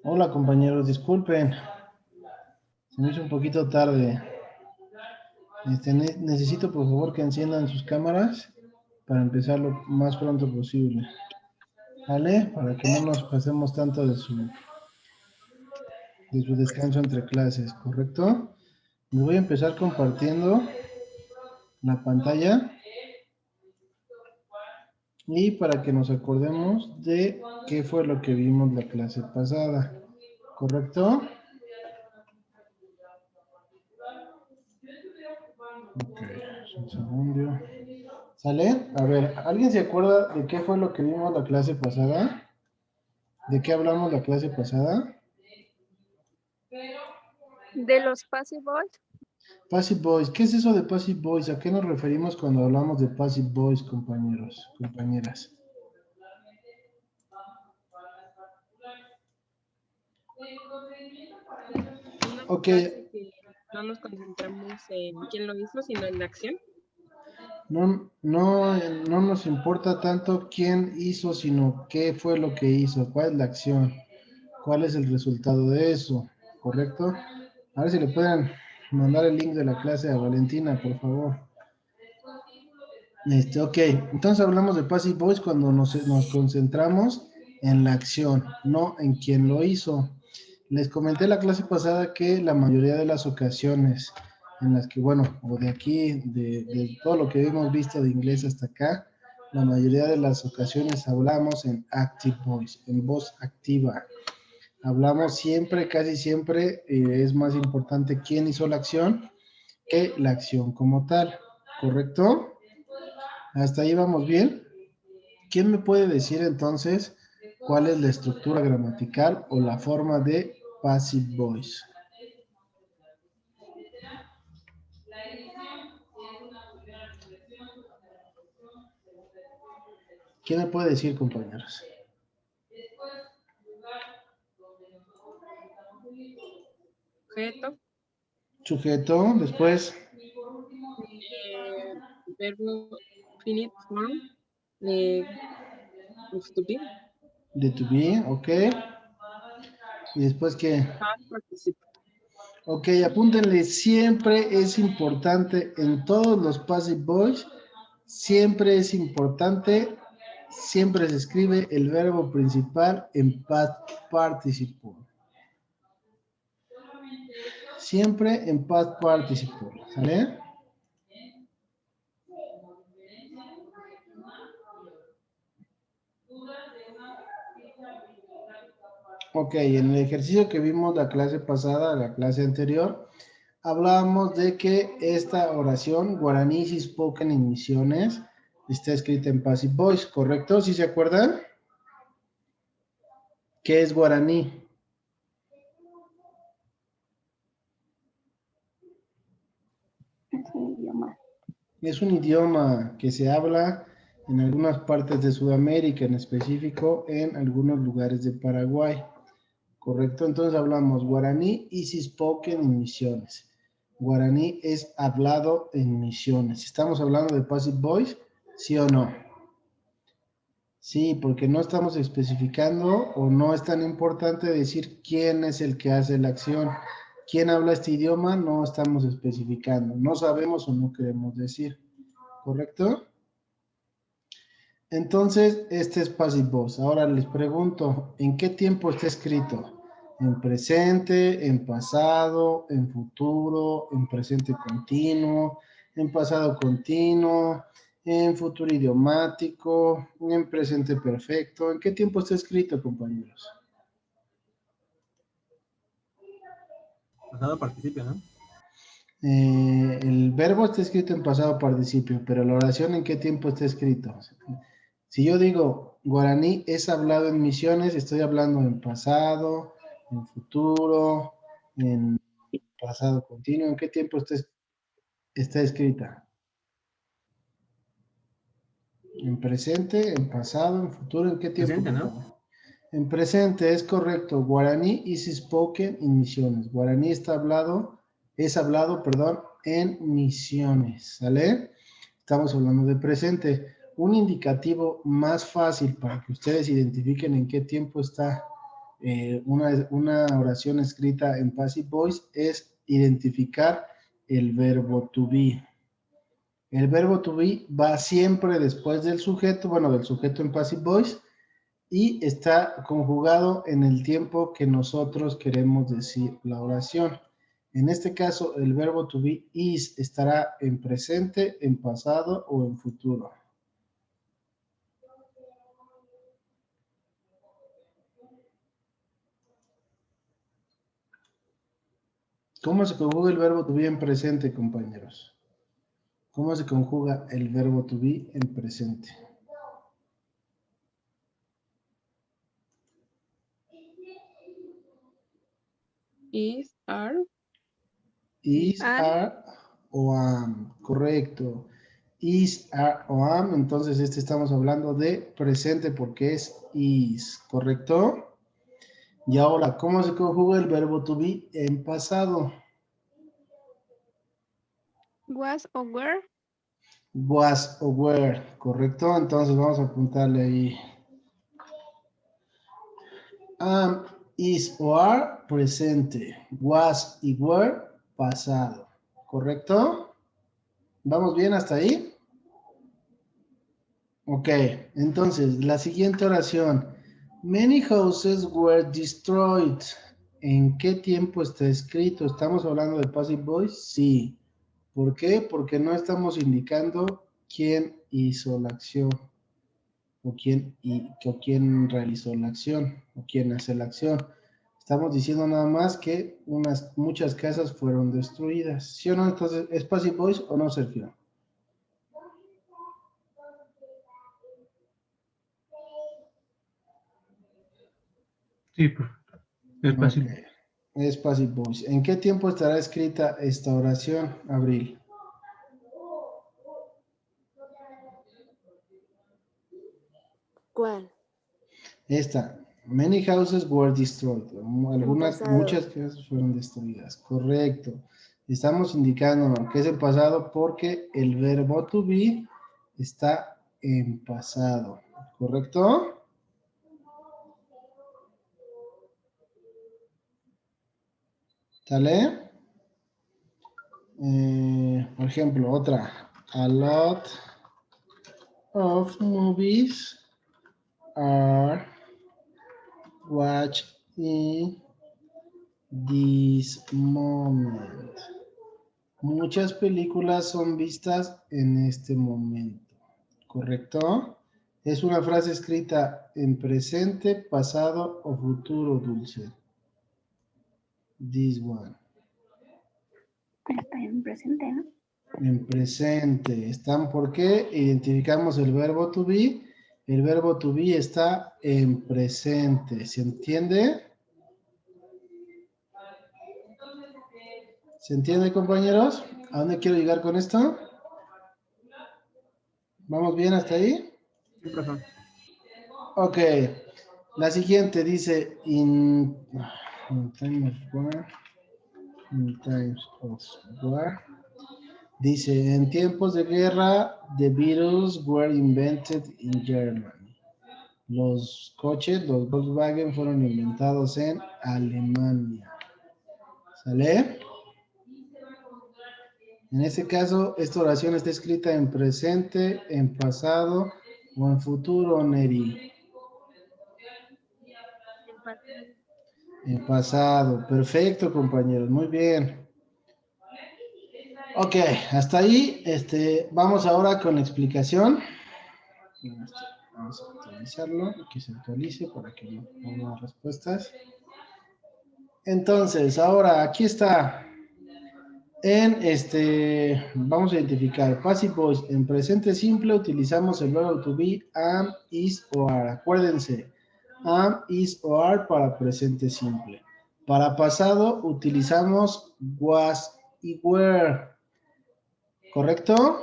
Hola compañeros, disculpen, se me hizo un poquito tarde. Necesito por favor que enciendan sus cámaras para empezar lo más pronto posible. ¿Vale? Para que no nos pasemos tanto de su descanso entre clases, ¿correcto? Les voy a empezar compartiendo la pantalla y para que nos acordemos de qué fue lo que vimos la clase pasada, ¿correcto? Ok, un segundo. ¿Sale? A ver, ¿alguien se acuerda de qué fue lo que vimos la clase pasada? ¿De qué hablamos la clase pasada? De los passive voice. Passive voice. ¿Qué es eso de passive voice? ¿A qué nos referimos cuando hablamos de passive voice, compañeros, compañeras? Una Ok, frase que no nos concentramos en quién lo hizo, sino en la acción. no nos importa tanto quién hizo, sino qué fue lo que hizo, cuál es la acción, cuál es el resultado de eso, ¿correcto? A ver si le pueden mandar el link de la clase a Valentina, por favor. Ok, entonces hablamos de passive voice cuando nos concentramos en la acción, no en quién lo hizo. Les comenté la clase pasada que la mayoría de las ocasiones en las que, bueno, o de aquí, de todo lo que hemos visto de inglés hasta acá, la mayoría de las ocasiones hablamos en active voice, en voz activa. Hablamos siempre, casi siempre, es más importante quién hizo la acción que la acción como tal, ¿correcto? ¿Hasta ahí vamos bien? ¿Quién me puede decir entonces cuál es la estructura gramatical o la forma de passive voice? ¿Quién me puede decir, compañeros? Sujeto, Sujeto, después verbo finite form, eh, of to be, de to be, ok. Y después que, past participle. ok, apúntenle, siempre es importante en todos los passive voice, siempre es importante, siempre se escribe el verbo principal en past participle. Siempre en past participle, ¿sale? Ok, en el ejercicio que vimos la clase pasada, la clase anterior, hablábamos de que esta oración, Guaraní is spoken in Misiones, está escrita en passive voice, ¿correcto? ¿Sí se acuerdan? ¿Qué es guaraní? Es un idioma. Es un idioma que se habla en algunas partes de Sudamérica, en específico en algunos lugares de Paraguay, ¿correcto? Entonces hablamos guaraní is spoken in Misiones. Guaraní es hablado en Misiones. ¿Estamos hablando de passive voice? ¿Sí o no? Sí, porque no estamos especificando o no es tan importante decir quién es el que hace la acción. ¿Quién habla este idioma? No estamos especificando. No sabemos o no queremos decir. ¿Correcto? Entonces, este es passive voice. Ahora les pregunto, ¿en qué tiempo está escrito? ¿En presente, en pasado, en futuro, en presente continuo, en pasado continuo, en futuro idiomático, en presente perfecto? ¿En qué tiempo está escrito, compañeros? Pasado participio, ¿no? El verbo está escrito en pasado participio, pero la oración ¿en qué tiempo está escrito? Si yo digo guaraní es hablado en Misiones, estoy hablando en pasado, en futuro, en pasado continuo. ¿En qué tiempo está escrita? En presente, en pasado, en futuro, ¿en qué tiempo? Presente, ¿no? En presente es correcto. Guaraní is spoken in Misiones. Guaraní es hablado, perdón, en Misiones. ¿Sale? Estamos hablando de presente. Un indicativo más fácil para que ustedes identifiquen en qué tiempo está una oración escrita en passive voice es identificar el verbo to be. El verbo to be va siempre después del sujeto, bueno, del sujeto en passive voice, y está conjugado en el tiempo que nosotros queremos decir la oración. En este caso, el verbo to be is estará en presente, en pasado o en futuro. ¿Cómo se conjuga el verbo to be en presente, compañeros? ¿Cómo se conjuga el verbo to be en presente? Is, are, Is, Are. are o am. Correcto. Is, are o am. Entonces, estamos hablando de presente porque es is. ¿Correcto? Y ahora, ¿cómo se conjuga el verbo to be en pasado? Was o were. Was o were. ¿Correcto? Entonces, vamos a apuntarle ahí. Am, is o are, presente. Was y were, pasado. ¿Correcto? ¿Vamos bien hasta ahí? Ok, entonces, la siguiente oración. Many houses were destroyed. ¿En qué tiempo está escrito? ¿Estamos hablando de passive voice? Sí. ¿Por qué? Porque no estamos indicando quién hizo la acción o quién realizó la acción o quién hace la acción. Estamos diciendo nada más que muchas casas fueron destruidas. ¿Sí o no? Entonces, ¿es passive voice o no, Sergio? Sí, profe. Es Ok, fácil. es passive voice. ¿En qué tiempo estará escrita esta oración, Abril? ¿Cuál? Esta. Many houses were destroyed. En pasado. Muchas casas fueron destruidas. Correcto. Estamos indicando que es en pasado porque el verbo to be está en pasado. ¿Correcto? ¿Sale? Por ejemplo, otra. A lot of movies are watched in this moment. Muchas películas son vistas en este momento. ¿Correcto? Es una frase escrita en presente, pasado o futuro, Dulce. This one. Está en presente, ¿no? En presente. ¿Están por qué? Identificamos el verbo to be. El verbo to be está en presente. ¿Se entiende? ¿Se entiende, compañeros? ¿A dónde quiero llegar con esto? ¿Vamos bien hasta ahí? Sí, profe. Ok. La siguiente dice in times of war. Dice, en tiempos de guerra, the Beatles were invented in Germany. Los coches, los Volkswagen fueron inventados en Alemania. ¿Sale? En este caso, esta oración está escrita en presente, en pasado o en futuro, Neri. en pasado. En pasado. Perfecto, compañeros. Muy bien. Ok, hasta ahí. Vamos ahora con la explicación. Vamos a actualizarlo, que se actualice para que no haya respuestas. Entonces, ahora aquí está. Vamos a identificar passive voice. En presente simple utilizamos el verbo to be, am, is o are. Acuérdense, am, is o are para presente simple. Para pasado utilizamos was y were. ¿Correcto?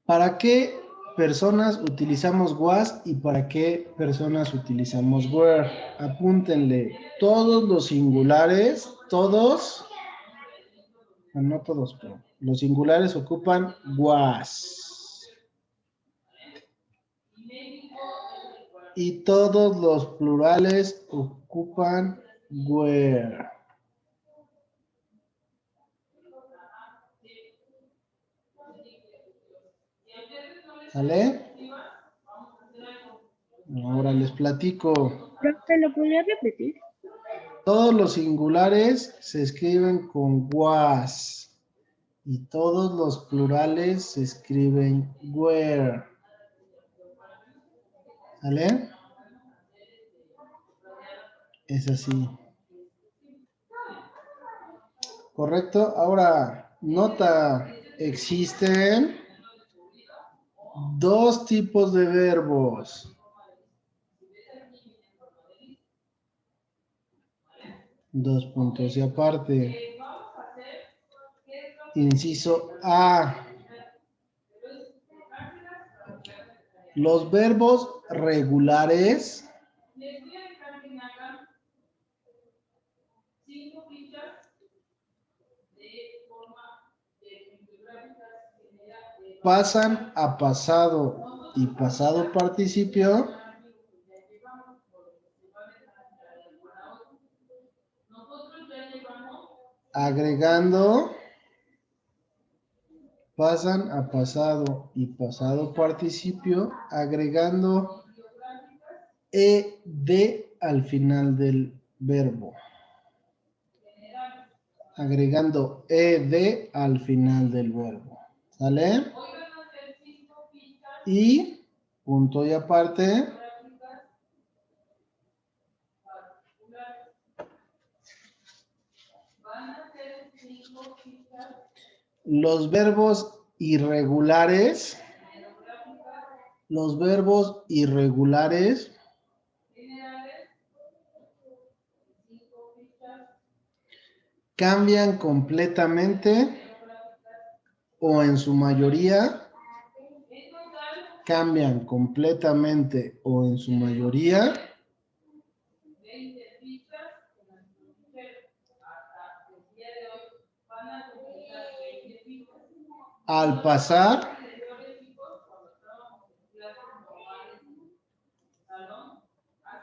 ¿Para qué personas utilizamos was y para qué personas utilizamos were. Apúntenle, todos los singulares, todos, no todos, pero los singulares ocupan was. Y todos los plurales ocupan were. ¿Sale? Ahora les platico. ¿Profe, lo podría repetir? Todos los singulares se escriben con was y todos los plurales se escriben were. ¿Sale? Es así. ¿Correcto? Ahora, nota, existen dos tipos de verbos. Dos puntos y aparte. Inciso A. Los verbos regulares pasan a pasado y pasado participio agregando, pasan a pasado y pasado participio agregando ed al final del verbo. Agregando ed al final del verbo. ¿Sale? Y, punto y aparte, los verbos irregulares cambian completamente o en su mayoría al pasar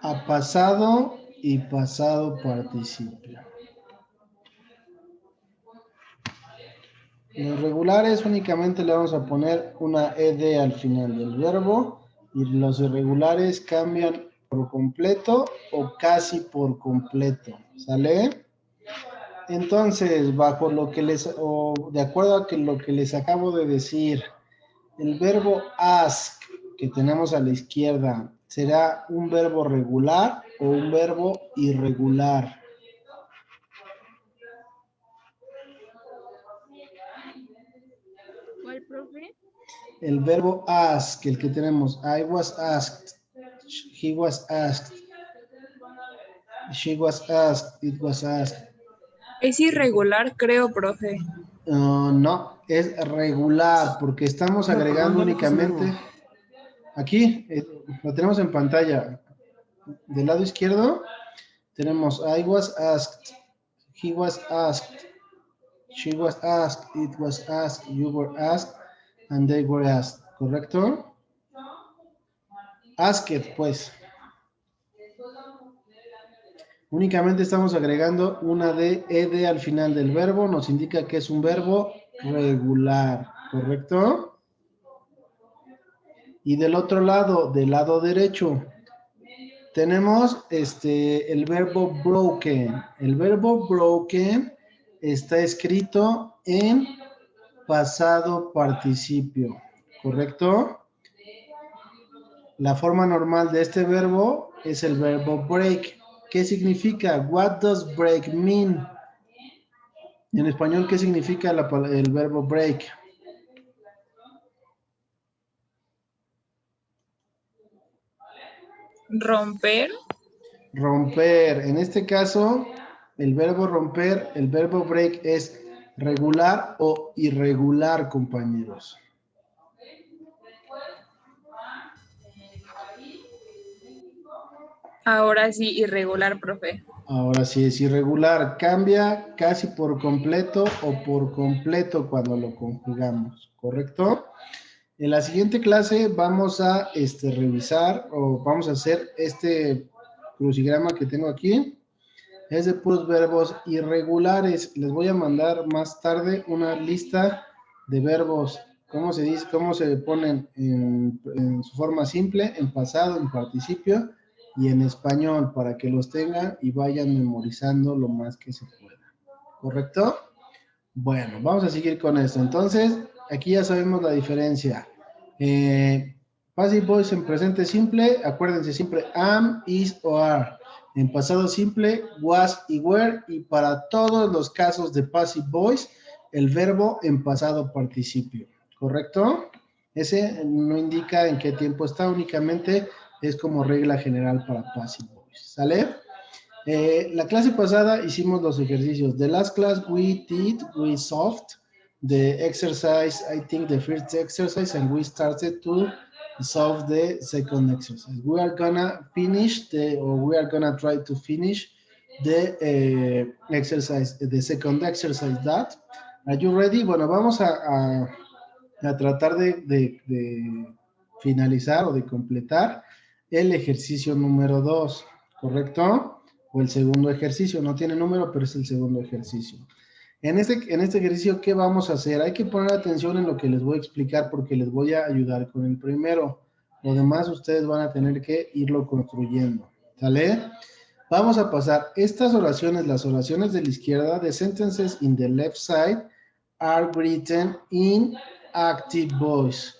a pasado y pasado participio. Los regulares únicamente le vamos a poner una ed al final del verbo y los irregulares cambian por completo o casi por completo. ¿Sale? Entonces, bajo lo que de acuerdo a lo que les acabo de decir, el verbo ask que tenemos a la izquierda, ¿será un verbo regular o un verbo irregular? ¿Cuál, profe? El verbo ask, el que tenemos, I was asked, he was asked, she was asked, it was asked. Es irregular, creo, profe. No, es regular porque estamos agregando únicamente. Aquí, lo tenemos en pantalla. Del lado izquierdo tenemos I was asked, he was asked, she was asked, it was asked, you were asked, and they were asked. ¿Correcto? Asked, pues. Únicamente estamos agregando una ed al final del verbo, nos indica que es un verbo regular, ¿correcto? Y del otro lado, del lado derecho, tenemos el verbo broken. El verbo broken está escrito en pasado participio, ¿correcto? La forma normal de este verbo es el verbo break. ¿Qué significa? What does break mean? En español, ¿qué significa el verbo break? Romper. Romper. En este caso, el verbo romper, el verbo break es regular o irregular, compañeros. Ahora sí, irregular, profe. Ahora sí es irregular. Cambia casi por completo o por completo cuando lo conjugamos, ¿correcto? En la siguiente clase vamos a revisar o vamos a hacer este crucigrama que tengo aquí. Es de puros verbos irregulares. Les voy a mandar más tarde una lista de verbos. ¿Cómo se dice? ¿Cómo se ponen en su forma simple, en pasado, en participio y en español para que los tengan y vayan memorizando lo más que se pueda? ¿Correcto? Bueno, vamos a seguir con esto. Entonces, aquí ya sabemos la diferencia. Passive voice en presente simple, acuérdense siempre am, is o are. En pasado simple, was y were. Y para todos los casos de passive voice, el verbo en pasado participio. ¿Correcto? Ese no indica en qué tiempo está, únicamente es como regla general para passive voice. ¿Sale? La clase pasada hicimos los ejercicios. The last class we solved the exercise, I think the first exercise, and we started to solve the second exercise. We are gonna finish we are gonna try to finish the exercise, the second exercise that. Are you ready? Bueno, vamos a tratar de finalizar o de completar el ejercicio número 2, ¿correcto? O el segundo ejercicio, no tiene número, pero es el segundo ejercicio. En este ejercicio, ¿qué vamos a hacer? Hay que poner atención en lo que les voy a explicar porque les voy a ayudar con el primero. Lo demás ustedes van a tener que irlo construyendo, ¿sale? Vamos a pasar estas oraciones, las oraciones de la izquierda, the sentences in the left side are written in active voice.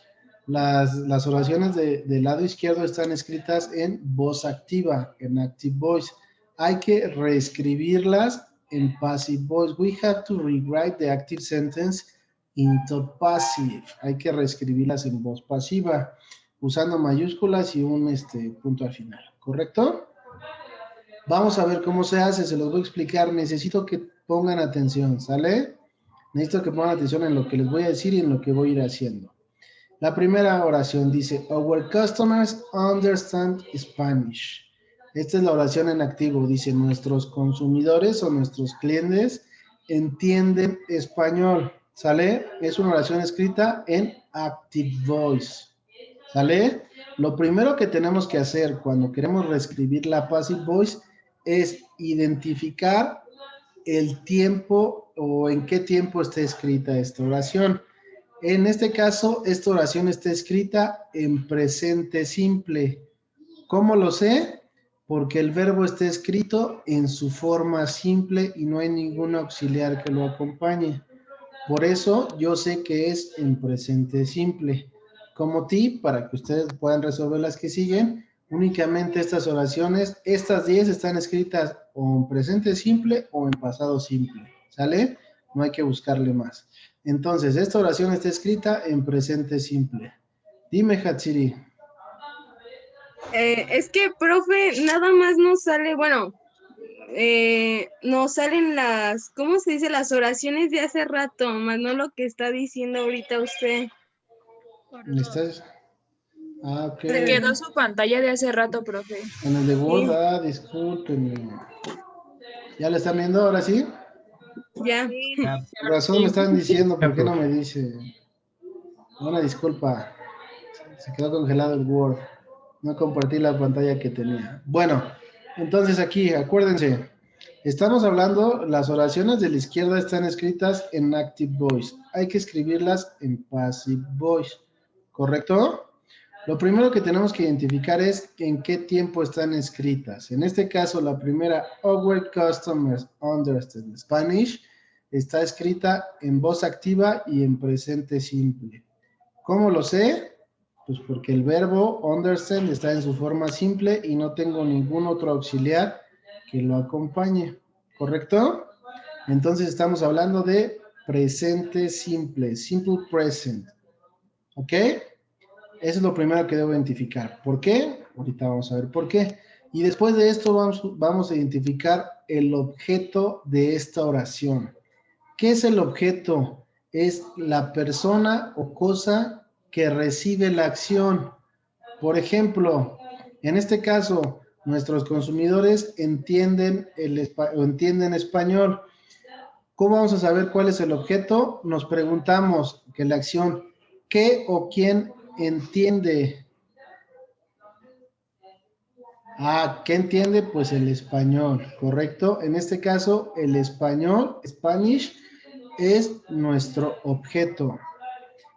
Las oraciones del lado izquierdo están escritas en voz activa, en active voice. Hay que reescribirlas en passive voice. We have to rewrite the active sentence into passive. Hay que reescribirlas en voz pasiva, usando mayúsculas y un punto al final, ¿correcto? Vamos a ver cómo se hace, se los voy a explicar. Necesito que pongan atención, ¿sale? Necesito que pongan atención en lo que les voy a decir y en lo que voy a ir haciendo. La primera oración dice, our customers understand Spanish. Esta es la oración en activo. Dice, nuestros consumidores o nuestros clientes entienden español. ¿Sale? Es una oración escrita en active voice. ¿Sale? Lo primero que tenemos que hacer cuando queremos reescribir la passive voice es identificar el tiempo o en qué tiempo está escrita esta oración. En este caso, esta oración está escrita en presente simple. ¿Cómo lo sé? Porque el verbo está escrito en su forma simple y no hay ningún auxiliar que lo acompañe. Por eso yo sé que es en presente simple. Como tip, para que ustedes puedan resolver las que siguen, únicamente estas oraciones, estas 10 están escritas o en presente simple o en pasado simple. ¿Sale? No hay que buscarle más. Entonces, esta oración está escrita en presente simple. Dime, Hatsiri. Es que, profe, nada más nos sale, bueno, nos salen las, ¿cómo se dice? Las oraciones de hace rato, más no lo que está diciendo ahorita usted. ¿Estás? Ah, ok. Se quedó su pantalla de hace rato, profe. En el de Word, discúlpenme. ¿Ya le están viendo ahora sí? Ya. Por razón me están diciendo, ¿por qué no me dice? Una disculpa. Se quedó congelado el Word. No compartí la pantalla que tenía. Bueno, entonces aquí, acuérdense. Estamos hablando, las oraciones de la izquierda están escritas en active voice. Hay que escribirlas en passive voice. ¿Correcto? Lo primero que tenemos que identificar es en qué tiempo están escritas. En este caso, la primera, our customers understand Spanish, está escrita en voz activa y en presente simple. ¿Cómo lo sé? Pues porque el verbo understand está en su forma simple y no tengo ningún otro auxiliar que lo acompañe. ¿Correcto? Entonces estamos hablando de presente simple, simple present. ¿Ok? Eso es lo primero que debo identificar. ¿Por qué? Ahorita vamos a ver por qué. Y después de esto vamos a identificar el objeto de esta oración. ¿Qué es el objeto? Es la persona o cosa que recibe la acción. Por ejemplo, en este caso, nuestros consumidores entienden entienden español. ¿Cómo vamos a saber cuál es el objeto? Nos preguntamos que la acción, ¿qué o quién entiende? ¿Qué entiende? Pues el español, ¿correcto? En este caso, el español, Spanish, es nuestro objeto.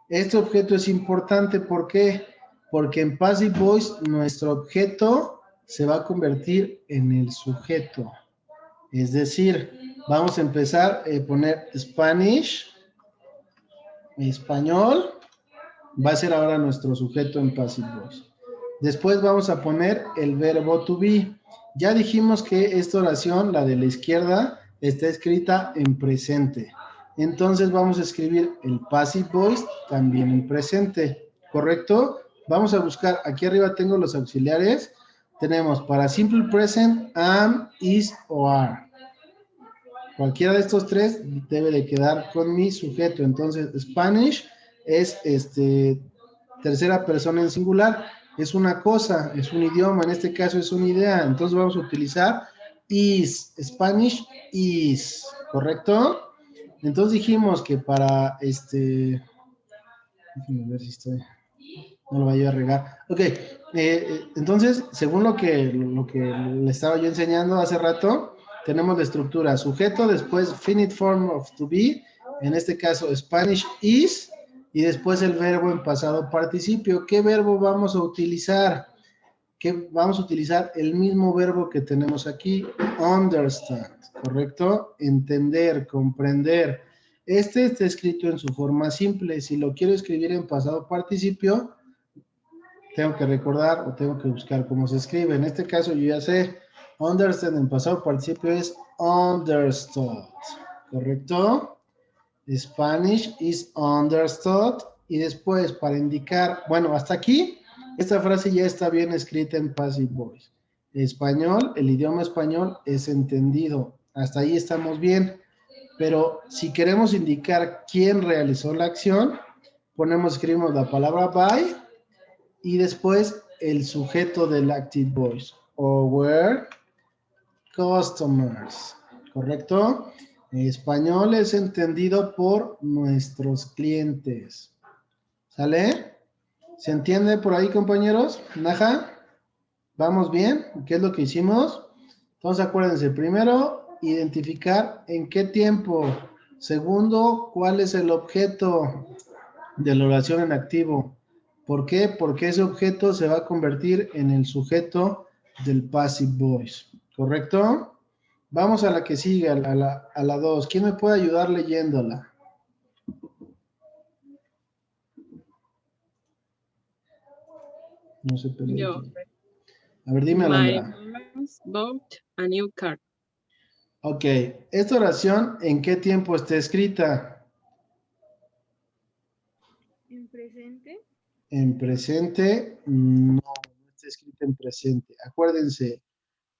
Este objeto es importante, ¿por qué? Porque en Passive Voice nuestro objeto se va a convertir en el sujeto. Es decir, vamos a empezar a poner Spanish, español, va a ser ahora nuestro sujeto en Passive Voice. Después vamos a poner el verbo to be. Ya dijimos que esta oración, la de la izquierda, está escrita en presente. Entonces vamos a escribir el Passive Voice también en presente, ¿correcto? Vamos a buscar, aquí arriba tengo los auxiliares. Tenemos para Simple Present, am, is o are. Cualquiera de estos tres debe de quedar con mi sujeto. Entonces, Spanish es tercera persona en singular. Es una cosa, es un idioma, en este caso es una idea. Entonces vamos a utilizar is. Spanish is, ¿correcto? Entonces dijimos que para déjenme ver si estoy, no lo vaya a regar. Ok, entonces, según lo que le estaba yo enseñando hace rato, tenemos la estructura sujeto, después finite form of to be, en este caso Spanish is, y después el verbo en pasado participio. ¿Qué verbo vamos a utilizar? Vamos a utilizar el mismo verbo que tenemos aquí, understand, ¿correcto? Entender, comprender. Este está escrito en su forma simple. Si lo quiero escribir en pasado participio, tengo que recordar o tengo que buscar cómo se escribe. En este caso yo ya sé, understand en pasado participio es understood, ¿correcto? Spanish is understood. Y después para indicar, bueno, hasta aquí, esta frase ya está bien escrita en Passive Voice. Español, el idioma español es entendido. Hasta ahí estamos bien. Pero si queremos indicar quién realizó la acción, escribimos la palabra by y después el sujeto del Active Voice. Our customers. ¿Correcto? Español es entendido por nuestros clientes. ¿Sale? ¿Se entiende por ahí, compañeros? ¿Naja? ¿Vamos bien? ¿Qué es lo que hicimos? Entonces, acuérdense, primero, identificar en qué tiempo. Segundo, cuál es el objeto de la oración en activo. ¿Por qué? Porque ese objeto se va a convertir en el sujeto del Passive Voice. ¿Correcto? Vamos a la que sigue, a la 2. ¿Quién me puede ayudar leyéndola? No se pelea. Yo. A ver, dime, My Alondra. boss bought a new car. Ok, esta oración, ¿en qué tiempo está escrita? ¿En presente? En presente, no está escrita en presente. Acuérdense,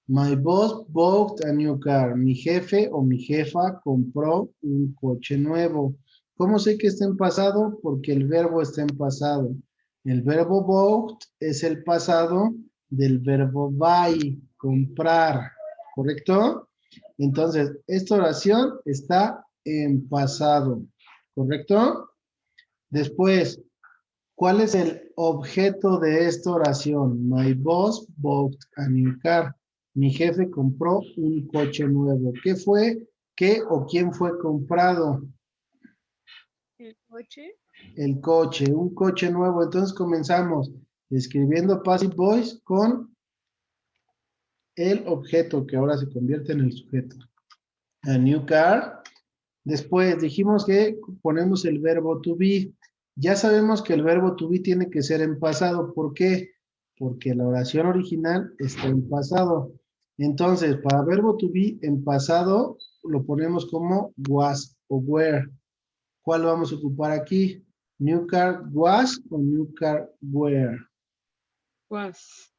my boss bought a new car. Mi jefe o mi jefa compró un coche nuevo. ¿Cómo sé que está en pasado? Porque el verbo está en pasado. El verbo bought es el pasado del verbo buy, comprar, ¿correcto? Entonces, esta oración está en pasado, ¿correcto? Después, ¿cuál es el objeto de esta oración? My boss bought a new car. Mi jefe compró un coche nuevo. ¿Qué fue? ¿Qué o quién fue comprado? ¿El coche? El coche, un coche nuevo. Entonces comenzamos escribiendo Passive Voice con el objeto que ahora se convierte en el sujeto. A new car. Después dijimos que ponemos el verbo to be. Ya sabemos que el verbo to be tiene que ser en pasado. ¿Por qué? Porque la oración original está en pasado. Entonces, para verbo to be en pasado, lo ponemos como was o were. ¿Cuál vamos a ocupar aquí? New car was o new car were. Was.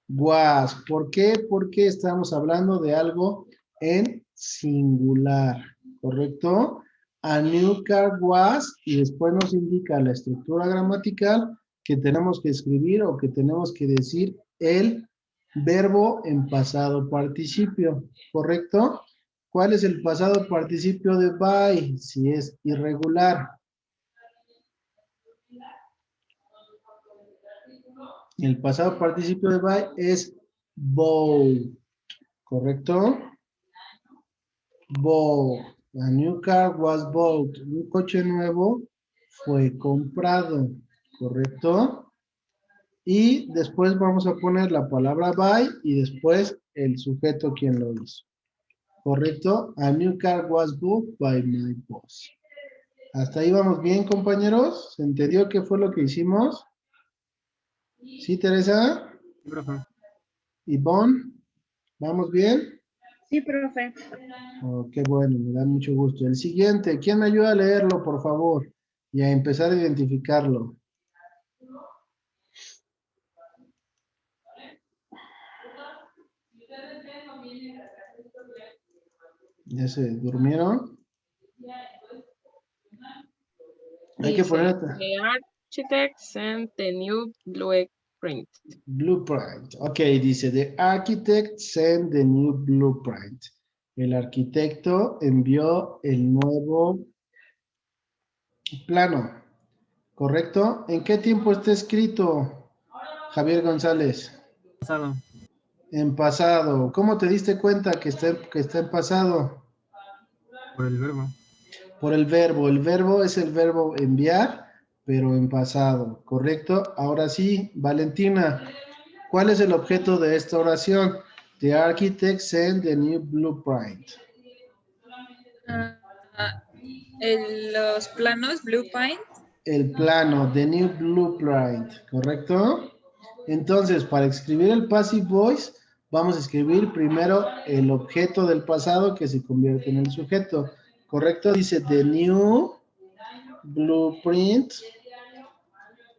Was. ¿Por qué? Porque estamos hablando de algo en singular, ¿correcto? A new car was y después nos indica la estructura gramatical que tenemos que escribir o que tenemos que decir el verbo en pasado participio, ¿correcto? ¿Cuál es el pasado participio de buy? Si es irregular. El pasado participio de buy es bought, ¿correcto? Bought. A new car was bought. Un coche nuevo fue comprado, ¿correcto? Y después vamos a poner la palabra buy y después el sujeto quien lo hizo. ¿Correcto? A new car was bought by my boss. ¿Hasta ahí vamos bien, compañeros? ¿Se entendió qué fue lo que hicimos? ¿Sí, Teresa? Sí, profe. ¿Ivonne? ¿Vamos bien? Sí, profe. Oh, qué bueno, me da mucho gusto. El siguiente, ¿quién me ayuda a leerlo, por favor? Y a empezar a identificarlo. ¿Ya se durmieron? Hay que Dice, poner the architect sent the new blueprint. blueprint. Ok, dice, the architect sent the new blueprint. El arquitecto envió el nuevo plano, ¿correcto? ¿En qué tiempo está escrito, Javier González? Pasado. En pasado. ¿Cómo te diste cuenta que está en pasado? Por el verbo. Por el verbo. El verbo es el verbo enviar, pero en pasado, ¿correcto? Ahora sí, Valentina, ¿cuál es el objeto de esta oración? The architect sent the new blueprint. Los planos Blueprint. El plano, the new blueprint, ¿correcto? Entonces, para escribir el passive voice, vamos a escribir primero el objeto del pasado que se convierte en el sujeto, ¿correcto? Dice the new blueprint.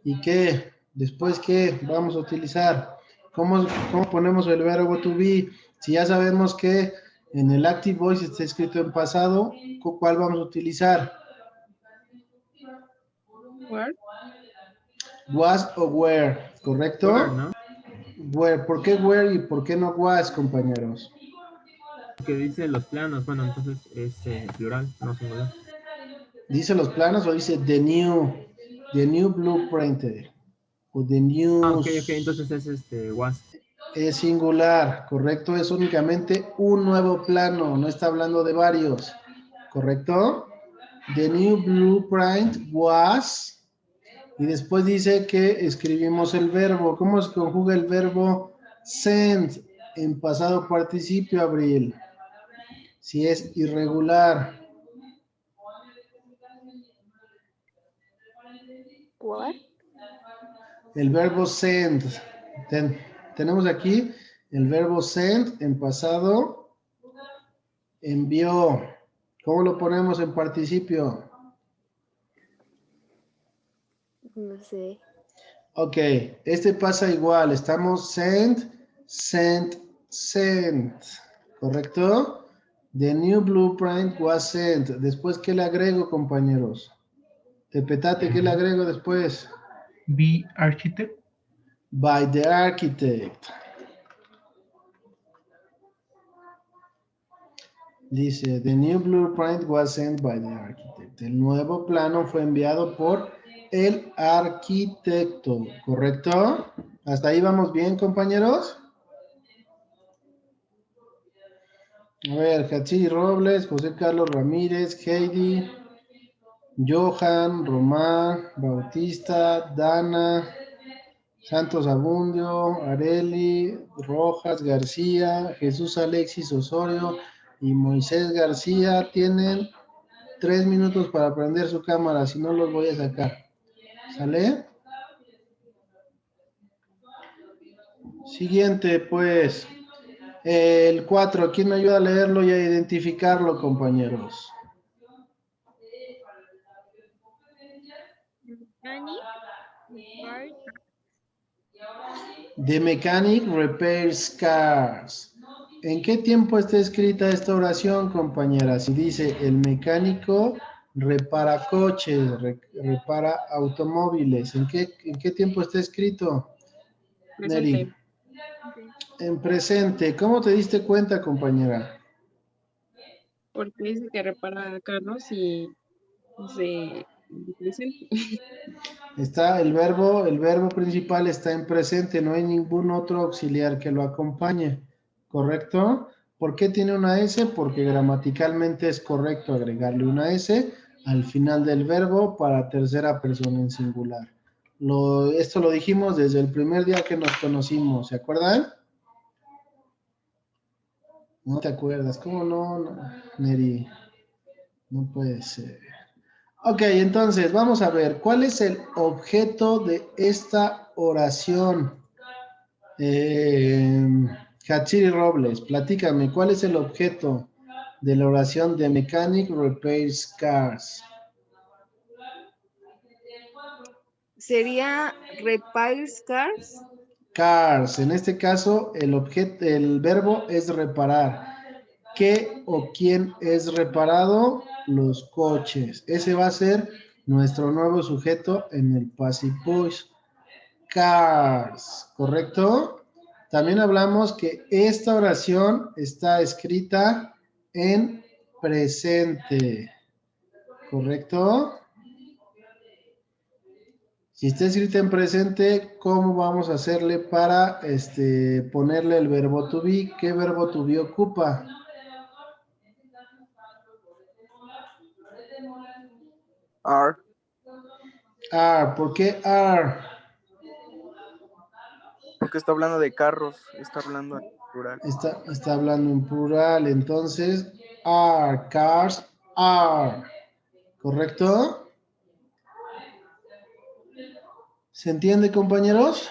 ¿Y qué? Después, ¿qué vamos a utilizar? ¿Cómo ponemos el verbo to be? Si ya sabemos que en el active voice está escrito en pasado, ¿cuál vamos a utilizar? Where? Was o were, ¿correcto? Where, ¿no? Were. ¿Por qué were y por qué no was, compañeros? Que dice los planos. Bueno, entonces es plural, no singular. ¿Dice los planos o dice the new blueprint? O the new... Ok, entonces es was. Es singular, ¿correcto? Es únicamente un nuevo plano, no está hablando de varios, ¿correcto? The new blueprint was, y después dice que escribimos el verbo. ¿Cómo se conjuga el verbo send en pasado participio, Abril? Si es irregular. ¿What? El verbo send. Tenemos aquí el verbo send en pasado. Envió. ¿Cómo lo ponemos en participio? No sé. Ok, este pasa igual. Estamos send, ¿correcto? The new blueprint was sent. Después, ¿qué le agrego, compañeros? Tepetate, ¿qué le agrego después? Be architect. By the architect. Dice, the new blueprint was sent by the architect. El nuevo plano fue enviado por el arquitecto, ¿correcto? ¿Hasta ahí vamos bien, compañeros? A ver, Hatsiri Robles, José Carlos Ramírez, Heidi, Johan, Román, Bautista, Dana, Santos Abundio, Areli, Rojas, García, Jesús Alexis Osorio y Moisés García tienen 3 minutos para prender su cámara, si no los voy a sacar. ¿Sale? Siguiente, pues. El 4, ¿quién me ayuda a leerlo y a identificarlo, compañeros? The mechanic repairs cars. ¿En qué tiempo está escrita esta oración, compañeras? Si dice, el mecánico repara coches, repara automóviles. ¿En qué tiempo está escrito? Presente. Neri. En presente. ¿Cómo te diste cuenta, compañera? Porque dice que repara carros y se presente. Está el verbo principal está en presente, no hay ningún otro auxiliar que lo acompañe, ¿correcto? ¿Por qué tiene una S? Porque gramaticalmente es correcto agregarle una S al final del verbo para tercera persona en singular. Esto lo dijimos desde el primer día que nos conocimos, ¿se acuerdan? No te acuerdas, ¿cómo no, Neri? No puede ser. Ok, entonces vamos a ver, ¿cuál es el objeto de esta oración? Hachiri Robles, platícame, ¿cuál es el objeto de la oración de Mechanic Repairs Cars? Sería repairs cars. Cars, en este caso el verbo es reparar. ¿Qué o quién es reparado? Los coches. Ese va a ser nuestro nuevo sujeto en el passive voice. Cars, ¿correcto? También hablamos que esta oración está escrita en presente, ¿correcto? Si está escrita en presente, ¿cómo vamos a hacerle para ponerle el verbo to be? ¿Qué verbo to be ocupa? Are. Are, ¿por qué are? Porque está hablando de carros, está hablando en plural. Está hablando en plural, entonces, are, cars, are, ¿correcto? ¿Se entiende, compañeros?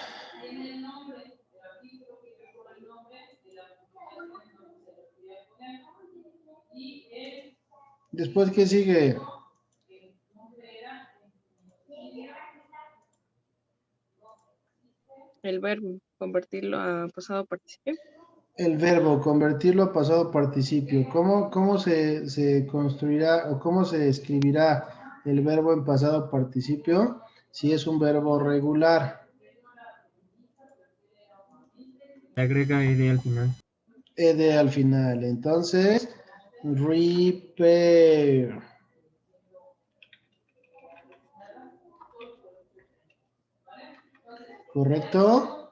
Después, ¿qué sigue? El verbo, convertirlo a pasado participio. El verbo, convertirlo a pasado participio. ¿Cómo se construirá o cómo se escribirá el verbo en pasado participio si es un verbo regular? Le agrega ed al final. Ed al final. Entonces, repair. ¿Correcto?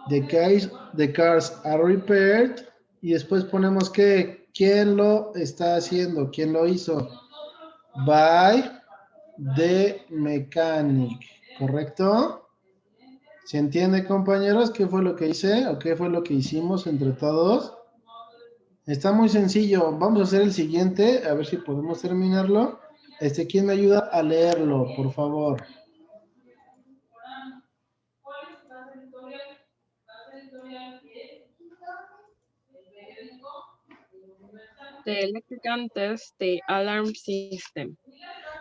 The cars are repaired. Y después ponemos que quién lo está haciendo, quién lo hizo. By the mechanic. ¿Correcto? ¿Se entiende, compañeros? ¿Qué fue lo que hice o qué fue lo que hicimos entre todos? Está muy sencillo. Vamos a hacer el siguiente, a ver si podemos terminarlo. ¿Quién me ayuda a leerlo, por favor? The electrical test the alarm system.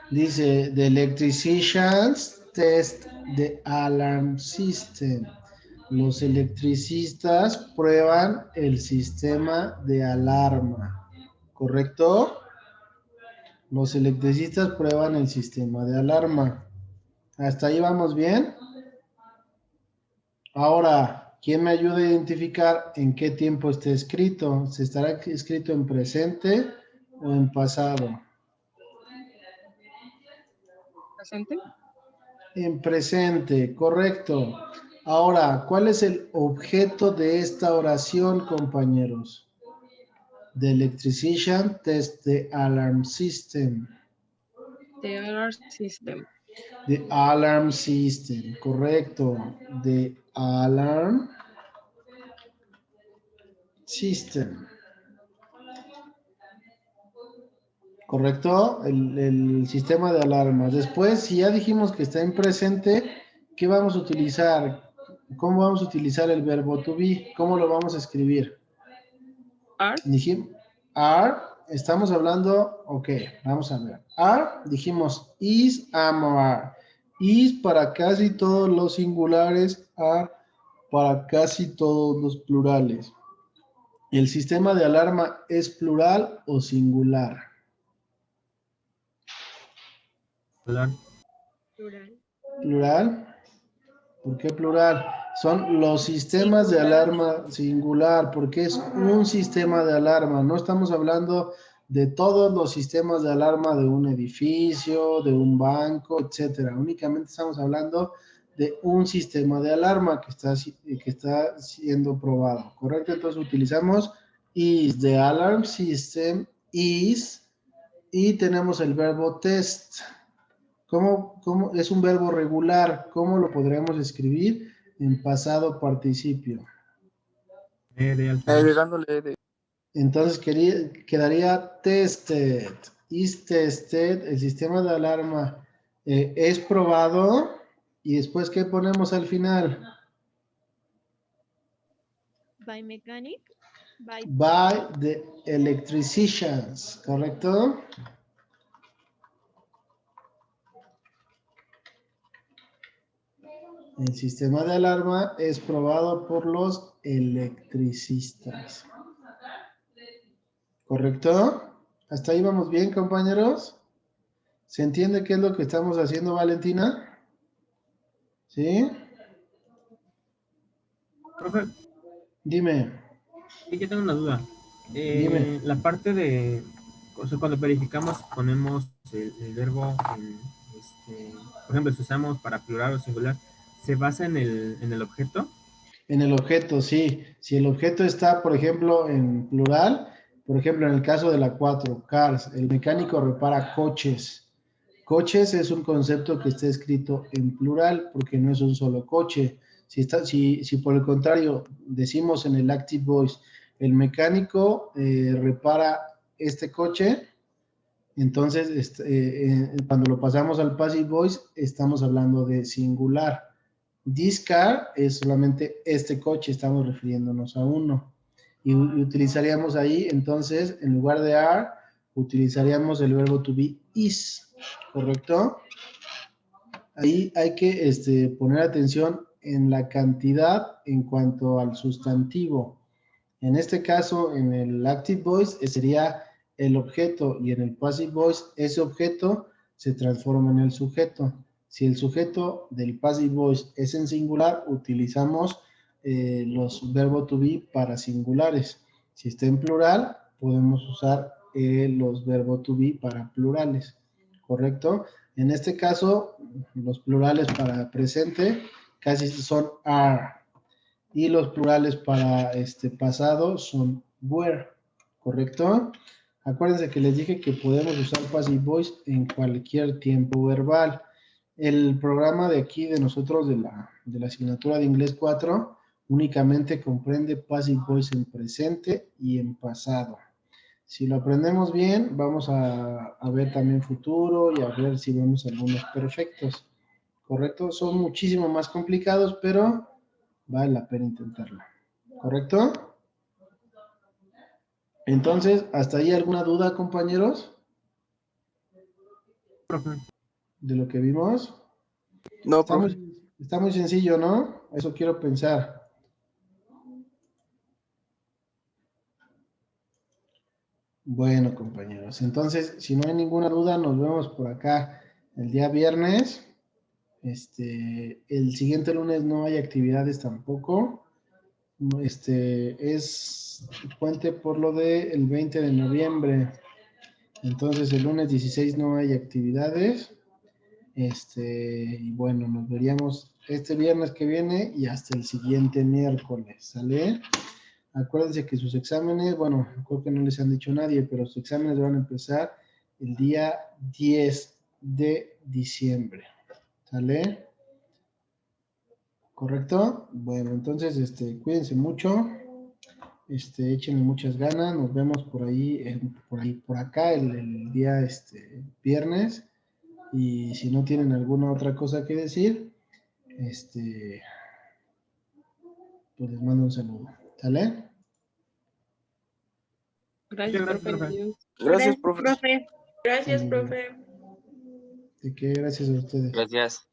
Dice, the electricians test the alarm system. Los electricistas prueban el sistema de alarma. ¿Correcto? Los electricistas prueban el sistema de alarma. ¿Hasta ahí vamos bien? Ahora, ¿quién me ayuda a identificar en qué tiempo está escrito? ¿Se estará escrito en presente o en pasado? Presente. En presente, correcto. Ahora, ¿cuál es el objeto de esta oración, compañeros? The electrician test the alarm system. The alarm system. The alarm system, correcto. The alarm system. ¿Correcto? El sistema de alarmas. Después, si ya dijimos que está en presente, ¿qué vamos a utilizar? ¿Cómo vamos a utilizar el verbo to be? ¿Cómo lo vamos a escribir? Are. Dijimos, are, estamos hablando, ok, vamos a ver. Are, dijimos is, am, or are. Is para casi todos los singulares, are para casi todos los plurales. ¿El sistema de alarma es plural o singular? Plural. Plural. Plural. ¿Por qué plural? Son los sistemas de alarma singular, porque es un sistema de alarma. No estamos hablando de todos los sistemas de alarma de un edificio, de un banco, etcétera. Únicamente estamos hablando de un sistema de alarma que está siendo probado, ¿correcto? Entonces utilizamos is, the alarm system is, y tenemos el verbo test. ¿Cómo es un verbo regular? ¿Cómo lo podríamos escribir en pasado participio? Agregándole de Entonces quedaría tested. Is tested, el sistema de alarma es probado. Y después, ¿qué ponemos al final? By mechanic. By the electricians, ¿correcto? El sistema de alarma es probado por los electricistas. ¿Correcto? ¿Hasta ahí vamos bien, compañeros? ¿Se entiende qué es lo que estamos haciendo, Valentina? ¿Sí? Profe, Dime, sí, yo tengo una duda. dime. La parte de, o sea, cuando verificamos, ponemos el verbo por ejemplo, si usamos para plural o singular, ¿se basa en el objeto? En el objeto, sí. Si el objeto está, por ejemplo, en plural, por ejemplo, en el caso de la 4, cars, el mecánico repara coches. Coches es un concepto que está escrito en plural porque no es un solo coche. Si por el contrario decimos en el active voice, el mecánico repara este coche, entonces cuando lo pasamos al passive voice estamos hablando de singular. This car es solamente este coche, estamos refiriéndonos a uno. Y utilizaríamos ahí, entonces, en lugar de are, utilizaríamos el verbo to be is, ¿correcto? Ahí hay que poner atención en la cantidad en cuanto al sustantivo. En este caso, en el active voice sería el objeto y en el passive voice ese objeto se transforma en el sujeto. Si el sujeto del passive voice es en singular, utilizamos los verbos to be para singulares. Si está en plural, podemos usar los verbos to be para plurales, ¿correcto? En este caso, los plurales para presente casi son are. Y los plurales para pasado son were, ¿correcto? Acuérdense que les dije que podemos usar passive voice en cualquier tiempo verbal. El programa de aquí de nosotros de la asignatura de inglés 4 únicamente comprende passive voice en presente y en pasado. Si lo aprendemos bien, vamos a ver también futuro y a ver si vemos algunos perfectos, ¿correcto? Son muchísimo más complicados, pero vale la pena intentarlo, ¿correcto? Entonces, ¿hasta ahí alguna duda, compañeros? Profe. De lo que vimos. no, Está profe. está muy sencillo, ¿no? Eso quiero pensar. Bueno, compañeros, entonces, si no hay ninguna duda, nos vemos por acá el día viernes. El siguiente lunes no hay actividades tampoco. Es puente por lo del 20 de noviembre. Entonces, el lunes 16 no hay actividades. Y bueno, nos veríamos este viernes que viene y hasta el siguiente miércoles, ¿sale? Acuérdense que sus exámenes, bueno, creo que no les han dicho nadie, pero sus exámenes van a empezar el día 10 de diciembre, ¿sale? ¿Correcto? Bueno, entonces, cuídense mucho, échenle muchas ganas, nos vemos por ahí, por acá el día, viernes, y si no tienen alguna otra cosa que decir, pues les mando un saludo, ¿sale? Gracias, Muchas profe. gracias, profe. Adiós. Gracias, profe. profe. Gracias, profe. De que gracias a ustedes. Gracias.